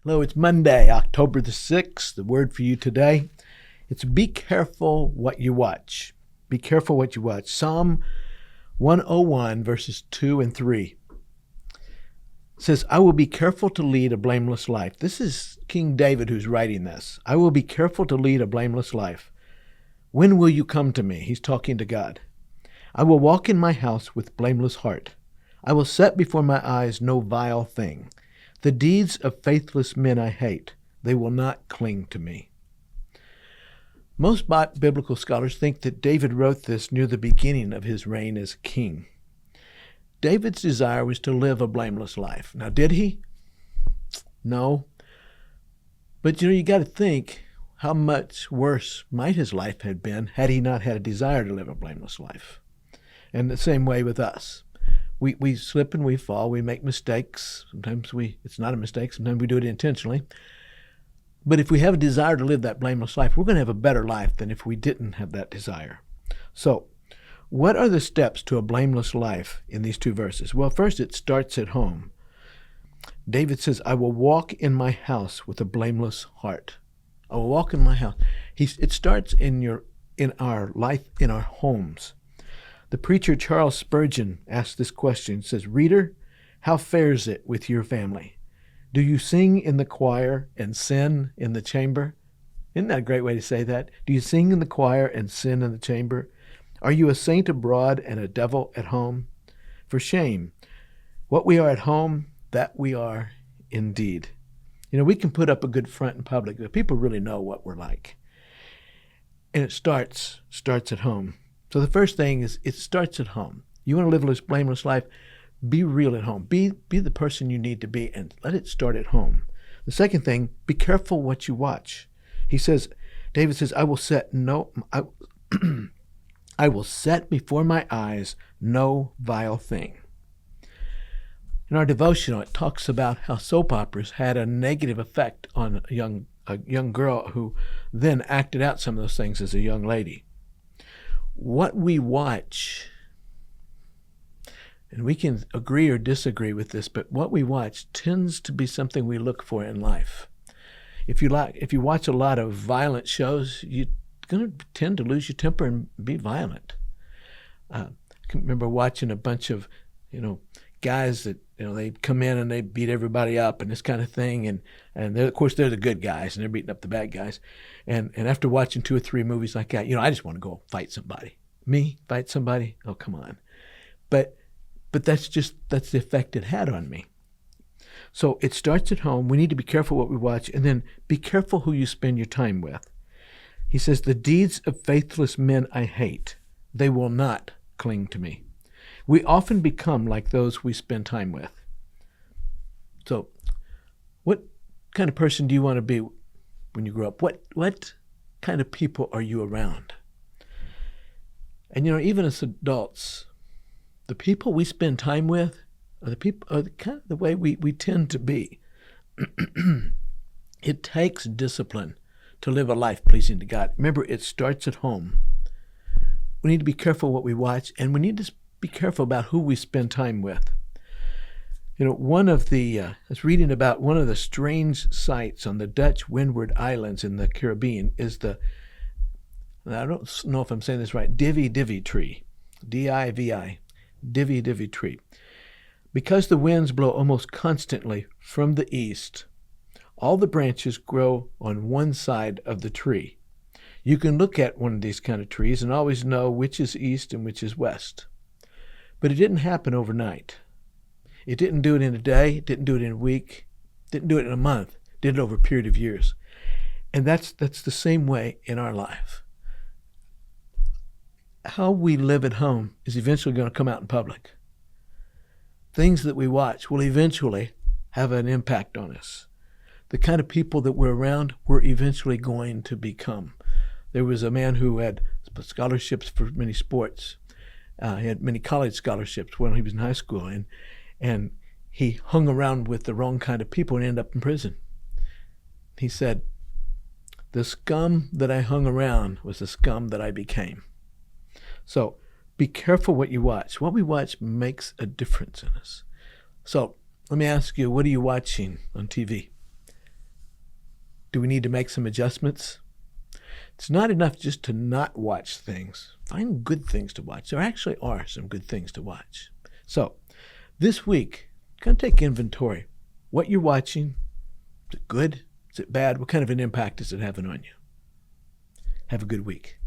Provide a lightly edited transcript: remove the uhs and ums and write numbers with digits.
Hello, it's Monday, October the 6th. The word for you today, it's be careful what you watch. Be careful what you watch. Psalm 101, verses 2 and 3 says, I will be careful to lead a blameless life. This is King David who's writing this. I will be careful to lead a blameless life. When will you come to me? He's talking to God. I will walk in my house with blameless heart. I will set before my eyes no vile thing. The deeds of faithless men I hate. They will not cling to me. Most biblical scholars think that David wrote this near the beginning of his reign as king. David's desire was to live a blameless life. Now, did he? No. But you got to think how much worse might his life have been had he not had a desire to live a blameless life. And the same way with us. We slip and we fall. We make mistakes. Sometimes it's not a mistake. Sometimes we do it intentionally. But if we have a desire to live that blameless life, we're going to have a better life than if we didn't have that desire. So, what are the steps to a blameless life in these two verses? Well, first, it starts at home. David says, I will walk in my house with a blameless heart. I will walk in my house. It starts in our life, in our homes. The preacher Charles Spurgeon asked this question. He says, Reader, how fares it with your family? Do you sing in the choir and sin in the chamber? Isn't that a great way to say that? Do you sing in the choir and sin in the chamber? Are you a saint abroad and a devil at home? For shame. What we are at home, that we are indeed. We can put up a good front in public, but people really know what we're like. And it starts at home. So the first thing is it starts at home. You want to live a blameless life? Be real at home. Be the person you need to be, and let it start at home. The second thing, be careful what you watch. David says, I will set before my eyes no vile thing. In our devotional, it talks about how soap operas had a negative effect on a young girl who then acted out some of those things as a young lady. What we watch, and we can agree or disagree with this, but what we watch tends to be something we look for in life. If you watch a lot of violent shows, you're going to tend to lose your temper and be violent. I can remember watching a bunch of, guys that, they come in and they beat everybody up and this kind of thing. And of course, they're the good guys and they're beating up the bad guys. And after watching 2 or 3 movies like that, I just want to go fight somebody. Me? Fight somebody? Oh, come on. But that's the effect it had on me. So it starts at home. We need to be careful what we watch, and then be careful who you spend your time with. He says, the deeds of faithless men I hate. They will not cling to me. We often become like those we spend time with. So what kind of person do you want to be when you grow up? What kind of people are you around? And even as adults, the people we spend time with are kind of the way we tend to be. It takes discipline to live a life pleasing to God. Remember, it starts at home. We need to be careful what we watch, and we need to be careful about who we spend time with. I was reading about one of the strange sights on the Dutch Windward Islands in the Caribbean is I don't know if I'm saying this right, Divi tree, D-I-V-I, Divi tree. Because the winds blow almost constantly from the east, all the branches grow on one side of the tree. You can look at one of these kind of trees and always know which is east and which is west. But it didn't happen overnight. It didn't do it in a day, it didn't do it in a week, didn't do it in a month, it did it over a period of years. And that's the same way in our life. How we live at home is eventually going to come out in public. Things that we watch will eventually have an impact on us. The kind of people that we're around, we're eventually going to become. There was a man who had scholarships for many sports. He had many college scholarships when he was in high school, and he hung around with the wrong kind of people and ended up in prison. He said, the scum that I hung around was the scum that I became. So be careful what you watch. What we watch makes a difference in us. So let me ask you, what are you watching on TV? Do we need to make some adjustments? It's not enough just to not watch things. Find good things to watch. There actually are some good things to watch. So, this week, kind of take inventory. What you're watching, is it good? Is it bad? What kind of an impact is it having on you? Have a good week.